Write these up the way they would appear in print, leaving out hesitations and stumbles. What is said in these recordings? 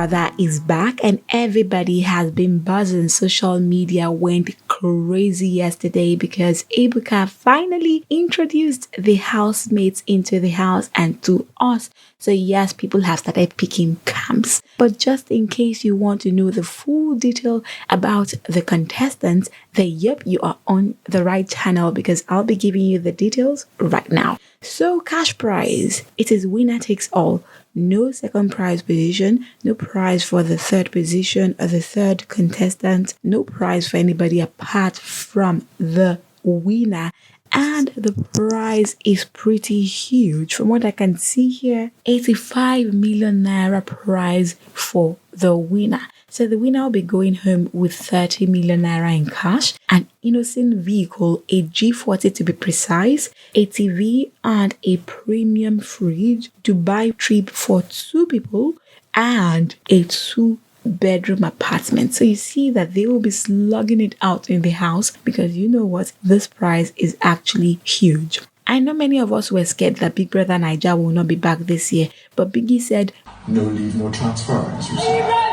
Brother is back and everybody has been buzzing. Social media went crazy yesterday because Ebuka finally introduced the housemates into the house and to us. So yes, people have started picking camps. But just in case you want to know the full detail about the contestants, then yep, you are on the right channel because I'll be giving you the details right now. So cash prize, it is winner takes all. No second prize position, no prize for the third position or the third contestant, no prize for anybody apart from the winner. And the prize is pretty huge. From what I can see here, 85 million naira prize for the winner. So the winner will be going home with 30 million naira in cash, an innocent vehicle, a G40 to be precise, a TV and a premium fridge, Dubai trip for 2 people, and a 2-bedroom apartment. So you see that they will be slugging it out in the house because you know what? This prize is actually huge. I know many of us were scared that Big Brother Naija will not be back this year, but Biggie said, "No leave, no transfer," as you say.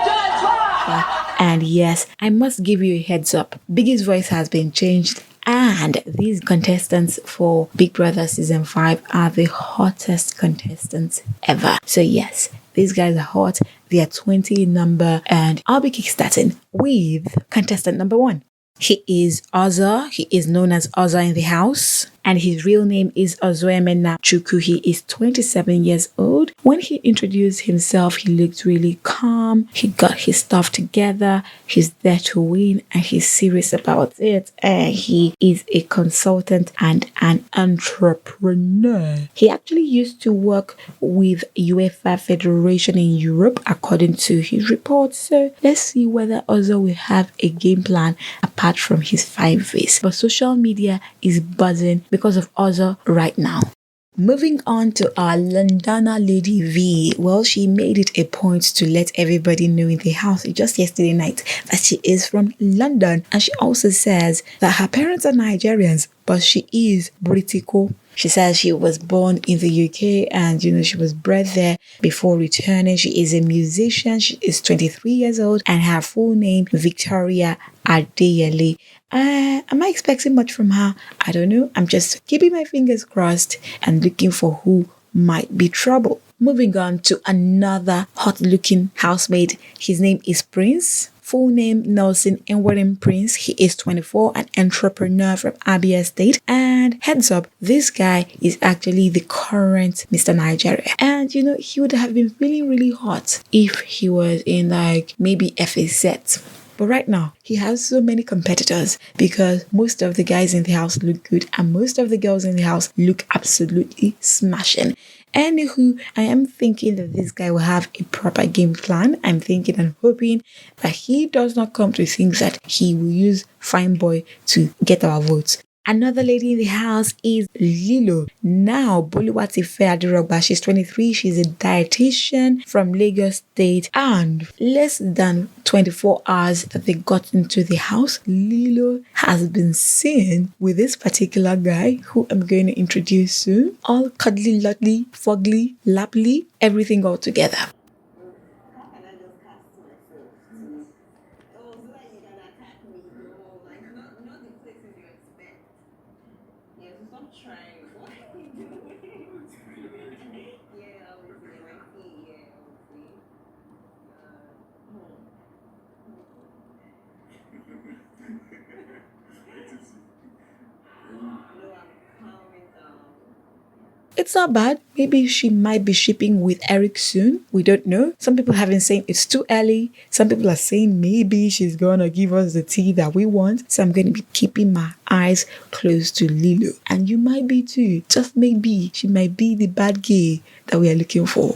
And yes, I must give you a heads up. Biggie's voice has been changed and these contestants for Big Brother Season 5 are the hottest contestants ever. So yes, these guys are hot. They are 20 in number and I'll be kickstarting with contestant number 1. He is Oza. He is known as Oza in the house. And his real name is Ozoemena Chukwu. He is 27 years old. When he introduced himself, he looked really calm. He got his stuff together. He's there to win and he's serious about it. And he is a consultant and an entrepreneur. He actually used to work with UEFA Federation in Europe, according to his report. So let's see whether Ozo will have a game plan apart from his 5 Vs. But social media is buzzing because of Ozo right now. Moving on to our Londoner Lady V. Well, she made it a point to let everybody know in the house just yesterday night that she is from London. And she also says that her parents are Nigerians, but she is Britico. She says she was born in the UK and, she was bred there before returning. She is a musician. She is 23 years old and her full name, Victoria Adeyele. Am I expecting much from her? I don't know. I'm just keeping my fingers crossed and looking for who might be trouble. Moving on to another hot-looking housemate. His name is Prince. Full name Nelson Enweren Prince. He is 24, an entrepreneur from Abia State. And heads up, this guy is actually the current Mr. Nigeria. And he would have been feeling really hot if he was in maybe FAZ. But right now, he has so many competitors because most of the guys in the house look good and most of the girls in the house look absolutely smashing. Anywho, I am thinking that this guy will have a proper game plan. I'm thinking and hoping that he does not come to think that he will use Fine Boy to get our votes. Another lady in the house is Lilo. Now, Boluwatife Adirogba, she's 23. She's a dietitian from Lagos State. And less than 24 hours that they got into the house, Lilo has been seen with this particular guy who I'm going to introduce soon. All cuddly, luddly, fugly, lapply, everything all together. It's not bad. Maybe she might be shipping with Eric soon. We don't know. Some people have been saying it's too early. Some people are saying maybe she's gonna give us the tea that we want. So I'm going to be keeping my eyes close to Lilo. And you might be too. Just maybe she might be the bad gay that we are looking for.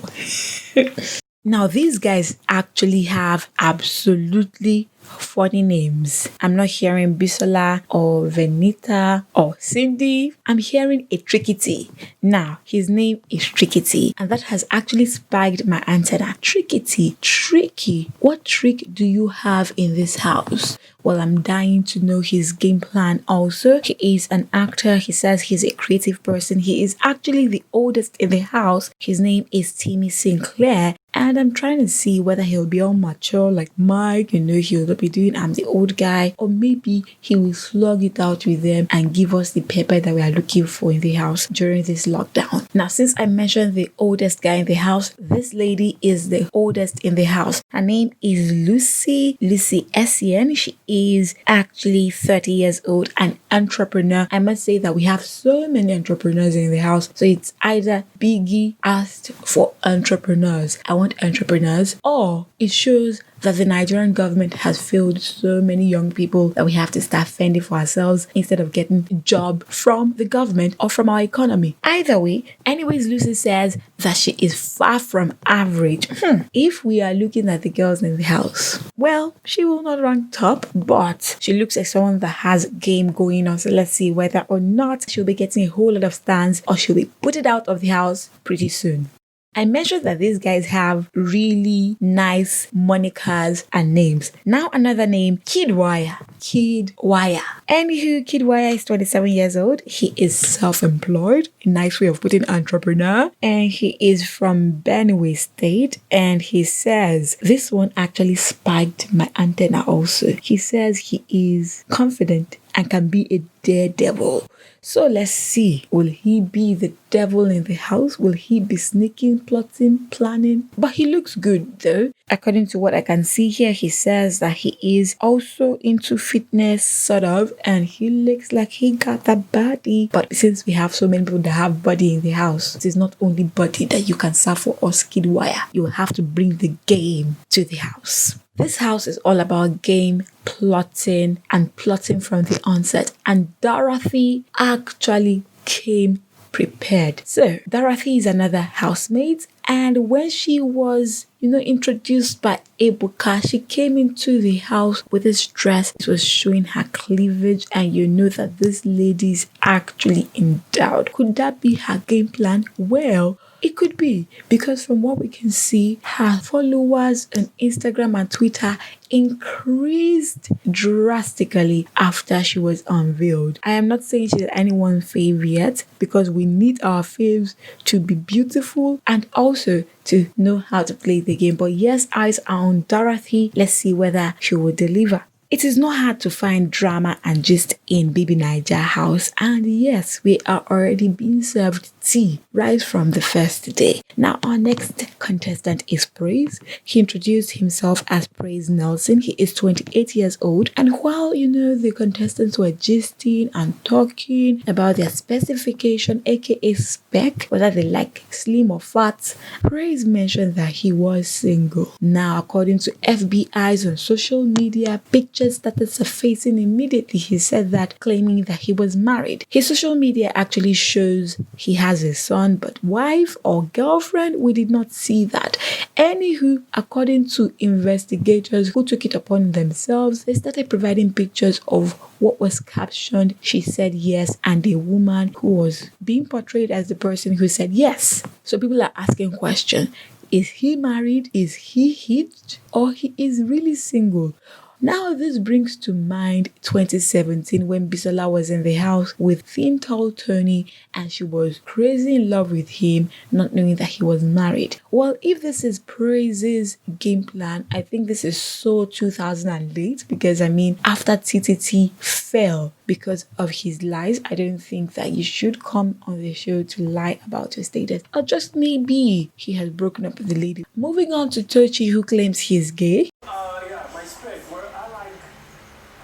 Now, these guys actually have absolutely funny names. I'm not hearing Bisola or Venita or Cindy. I'm hearing a Tricky T. Now, his name is Tricky T, and that has actually spiked my antenna. Tricky T, tricky. What trick do you have in this house? Well, I'm dying to know his game plan also. He is an actor. He says he's a creative person. He is actually the oldest in the house. His name is Timmy Sinclair. And I'm trying to see whether he'll be all mature like Mike, he'll not be doing I'm the old guy, or maybe he will slug it out with them and give us the pepper that we are looking for in the house during this lockdown. Now, since I mentioned the oldest guy in the house, this lady is the oldest in the house. Her name is Lucy Essien. She is actually 30 years old, an entrepreneur. I must say that we have so many entrepreneurs in the house. So it's either Biggie asked for entrepreneurs. I want entrepreneurs, or it shows that the Nigerian government has failed so many young people that we have to start fending for ourselves instead of getting a job from the government or from our economy. Either way, anyways, Lucy says that she is far from average. If we are looking at the girls in the house, well, she will not rank top, but she looks like someone that has game going on. So let's see whether or not she'll be getting a whole lot of stands or she'll be put out of the house pretty soon. I mentioned that these guys have really nice monikers and names. Now another name, Kid Wire. Anywho, Kid Wire is 27 years old. He is self-employed, a nice way of putting entrepreneur. And he is from Benue State. And he says, this one actually spiked my antenna also. He says he is confident and can be a daredevil. So let's see, will he be the devil in the house? Will he be sneaking, plotting, planning? But he looks good though. According to what I can see here, he says that he is also into fitness, sort of, and he looks like he got that body. But since we have so many people that have body in the house, it is not only body that you can serve for us, Kid Wire. You will have to bring the game to the house. This house is all about game, plotting, and plotting from the onset. And Dorothy actually came prepared. So Dorothy is another housemate, and when she was introduced by Ebuka, she came into the house with this dress. It was showing her cleavage, and you know that this lady is actually endowed. Could that be her game plan? Well, it could be, because from what we can see, her followers on Instagram and Twitter increased drastically after she was unveiled. I am not saying she's anyone's fave yet, because we need our faves to be beautiful and also to know how to play the game. But yes, eyes are on Dorothy. Let's see whether she will deliver. It is not hard to find drama and gist in Baby Naija house, and yes, we are already being served tea right from the first day. Now our next contestant is Praise. He introduced himself as Praise Nelson. He is 28 years old, and while the contestants were gisting and talking about their specification, aka spec, whether they like slim or fat, Praise mentioned that he was single. Now, according to FBI's on social media, pictures started surfacing immediately. He said that, claiming that he was married. His social media actually shows he has a son, but wife or girlfriend, we did not see that. Anywho, according to investigators who took it upon themselves, they started providing pictures of what was captioned, "She said yes," and a woman who was being portrayed as the person who said yes. So people are asking questions. Is he married? Is he hitched? Or he is really single? Now this brings to mind 2017 when Bisola was in the house with thin tall Tony, and she was crazy in love with him, not knowing that he was married. Well, if this is Praise's game plan, I think this is so 2008, because after TTT fell because of his lies, I don't think that you should come on the show to lie about your status. Or just maybe he has broken up with the lady. Moving on to Tochi, who claims he is gay. Yeah, my spec. Well, I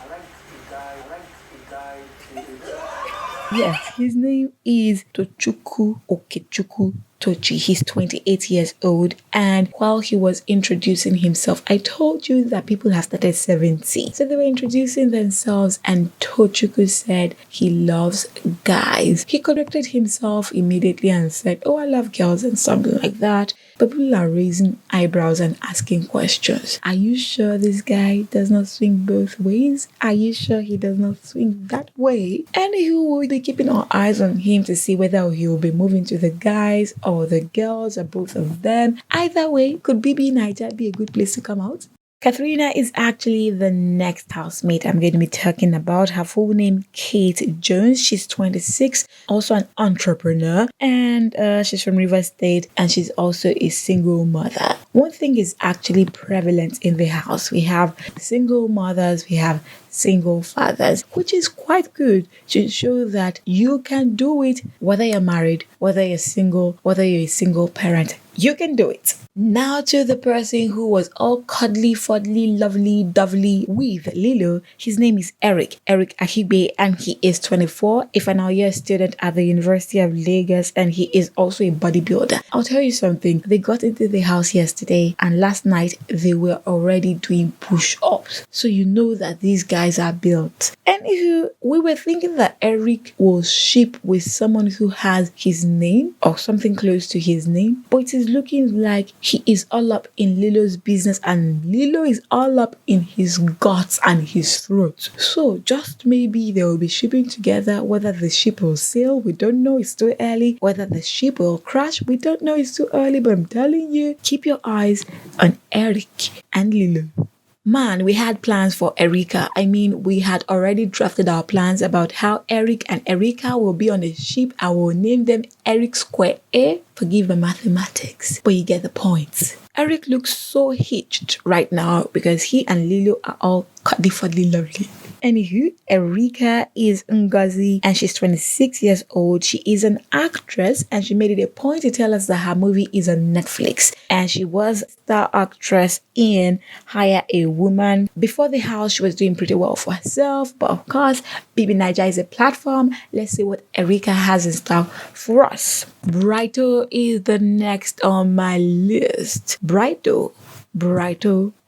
like the guy. Yes, his name is Tochukwu Okechukwu Tochi. He's 28 years old. And while he was introducing himself, I told you that people have started 70. So they were introducing themselves, and Tochukwu said he loves guys. He corrected himself immediately and said, oh, I love girls and something like that. But people are raising eyebrows and asking questions. Are you sure this guy does not swing both ways? Are you sure he does not swing that way? Anywho, we'll be keeping our eyes on him to see whether he will be moving to the guys or the girls or both of them. Either way, could BB Naija be a good place to come out? Katharina is actually the next housemate I'm going to be talking about. Her full name, Kate Jones. She's 26, also an entrepreneur, and she's from Rivers State, and she's also a single mother. One thing is actually prevalent in the house. We have single mothers, we have single fathers, which is quite good to show that you can do it, whether you're married, whether you're single, whether you're a single parent. You can do it. Now to the person who was all cuddly, fuddly, lovely, dovely with Lilo. His name is Eric Ahibe, and he is 24, a final year student at the University of Lagos, and he is also a bodybuilder. I'll tell you something. They got into the house yesterday, and last night they were already doing push-ups. So you know that these guys are built. Anywho, we were thinking that Eric will ship with someone who has his name or something close to his name, but it is looking like he is all up in Lilo's business and Lilo is all up in his guts and his throat. So just maybe they will be shipping together. Whether the ship will sail, we don't know, it's too early. Whether the ship will crash, we don't know, it's too early. But I'm telling you, keep your eyes on Eric and Lilo. Man, we had plans for Erica. We had already drafted our plans about how Eric and Erica will be on a ship. I will name them Eric Square A. Forgive the mathematics, but you get the point. Eric looks so hitched right now because he and Lilo are all cuddly lovely. Anywho, Erica is Ngozi and she's 26 years old. She is an actress and she made it a point to tell us that her movie is on Netflix. And she was star actress in Hire a Woman. Before the house, she was doing pretty well for herself. But of course, BB Naija is a platform. Let's see what Erica has in store for us. Brighto is the next on my list. Brighto.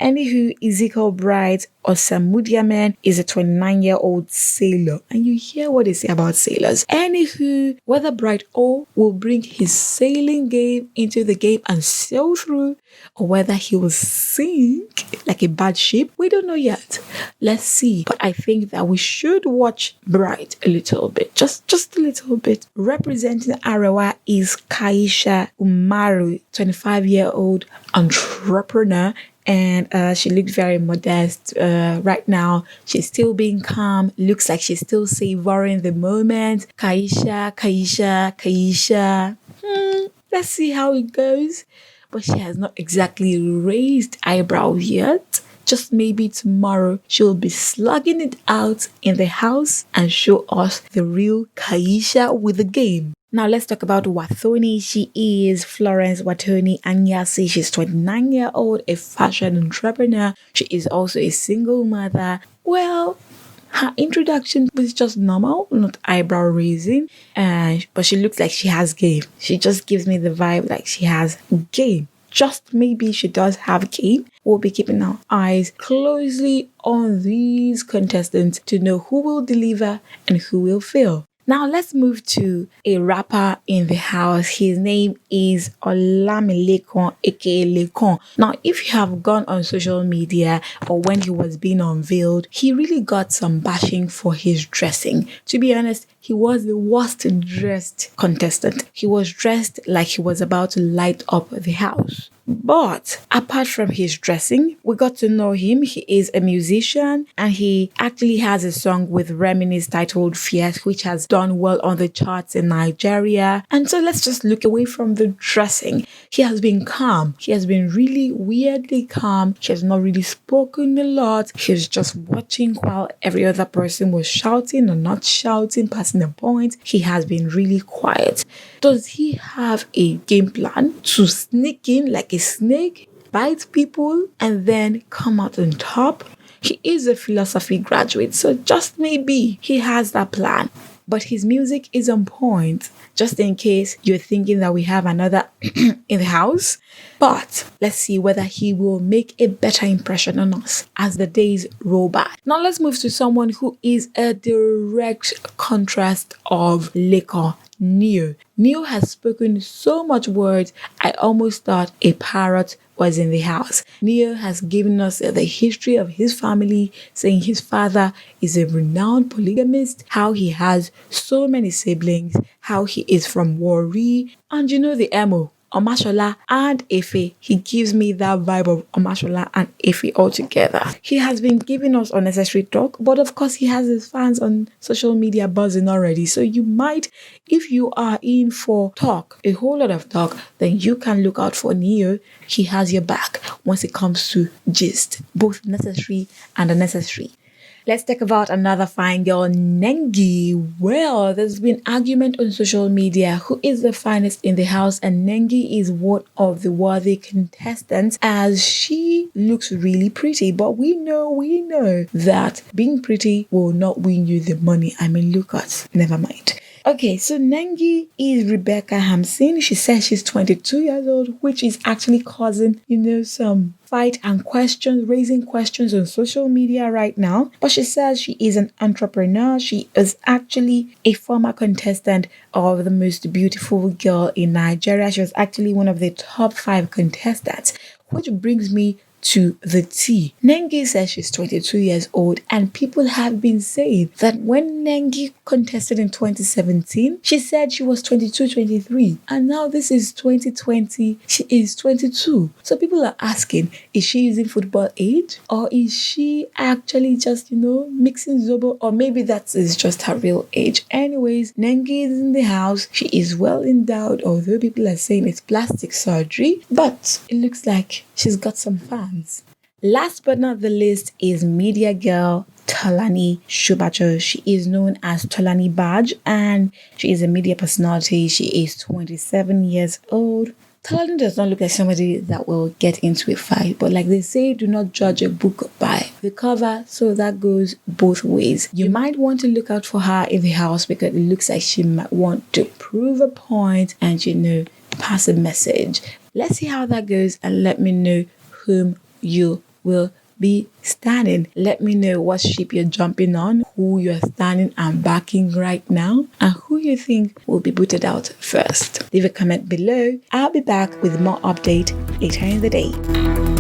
Anywho, Ezekiel Bright or Samudiaman is a 29-year-old sailor. And you hear what they say about sailors. Anywho, whether Bright O will bring his sailing game into the game and sail through, or whether he will sink like a bad ship, we don't know yet. Let's see. But I think that we should watch Bright a little bit. Just a little bit. Representing Arawa is Kaisha Umaru, 25-year-old entrepreneur. And she looked very modest. Right now, she's still being calm. Looks like she's still savoring the moment. Kaisha. Let's see how it goes. But she has not exactly raised eyebrows yet. Just maybe tomorrow she'll be slugging it out in the house and show us the real Kaisha with the game. Now let's talk about Wathoni. She is Florence Wathoni Anyasi. She's 29-year-old, a fashion entrepreneur. She is also a single mother. Well, her introduction was just normal, not eyebrow raising, but she looks like she has game. She just gives me the vibe like she has game. Just maybe she does have game. We'll be keeping our eyes closely on these contestants to know who will deliver and who will fail. Now let's move to a rapper in the house. His name is Olamilekon, aka Lekon. Now, if you have gone on social media or when he was being unveiled, he really got some bashing for his dressing. To be honest, he was the worst dressed contestant. He was dressed like he was about to light up the house. But apart from his dressing, we got to know him. He is a musician and he actually has a song with Reminisce titled Fierce, which has done well on the charts in Nigeria. And so let's just look away from the dressing. He has been calm. He has been really weirdly calm. He has not really spoken a lot. He's just watching while every other person was shouting or not shouting, passing a point. He has been really quiet. Does he have a game plan to sneak in like a snake, bite people, and then come out on top? He is a philosophy graduate, so just maybe he has that plan. but his music is on point. Just in case you're thinking that we have another in the house. But let's see whether he will make a better impression on us as the days roll by. Now let's move to someone who is a direct contrast of liquor. Neo. Neo has spoken so much words, I almost thought a parrot was in the house. Neo has given us the history of his family, saying his father is a renowned polygamist, how he has so many siblings, how he is from Warri, and you know the MO. Omashola and Efe. He gives me that vibe of Omashola and Efe all together. He has been giving us unnecessary talk, but of course he has his fans on social media buzzing already. So you might, if you are in for talk, a whole lot of talk, then you can look out for Neo. He has your back once it comes to gist, both necessary and unnecessary. Let's talk about another fine girl, Nengi. Well, there's been argument on social media who is the finest in the house, and Nengi is one of the worthy contestants as she looks really pretty. But we know that being pretty will not win you the money. I mean, look at, never mind. Okay, so Nengi is Rebecca Hampson. She says she's 22 years old, which is actually causing, some fight and questions, raising questions on social media right now. But she says she is an entrepreneur. She is actually a former contestant of The Most Beautiful Girl in Nigeria. She was actually one of the top 5 contestants, which brings me to the T. Nengi says she's 22 years old, and people have been saying that when Nengi contested in 2017, she said she was 22, 23, and now this is 2020, she is 22. So people are asking, is she using football age, or is she actually just, mixing zobo, or maybe that is just her real age? Anyways, Nengi is in the house. She is well endowed, although people are saying it's plastic surgery, but it looks like she's got some fans. Last but not the least is media girl Tolani Shubacho. She is known as Tolani Badge, and she is a media personality. She is 27 years old. Tolani does not look like somebody that will get into a fight, but like they say, do not judge a book by the cover, so that goes both ways. You might want to look out for her in the house because it looks like she might want to prove a point and, pass a message. Let's see how that goes, and let me know whom you will be standing. Let me know what ship you're jumping on, who you're standing and backing right now, and who you think will be booted out first. Leave a comment below. I'll be back with more update later in the day.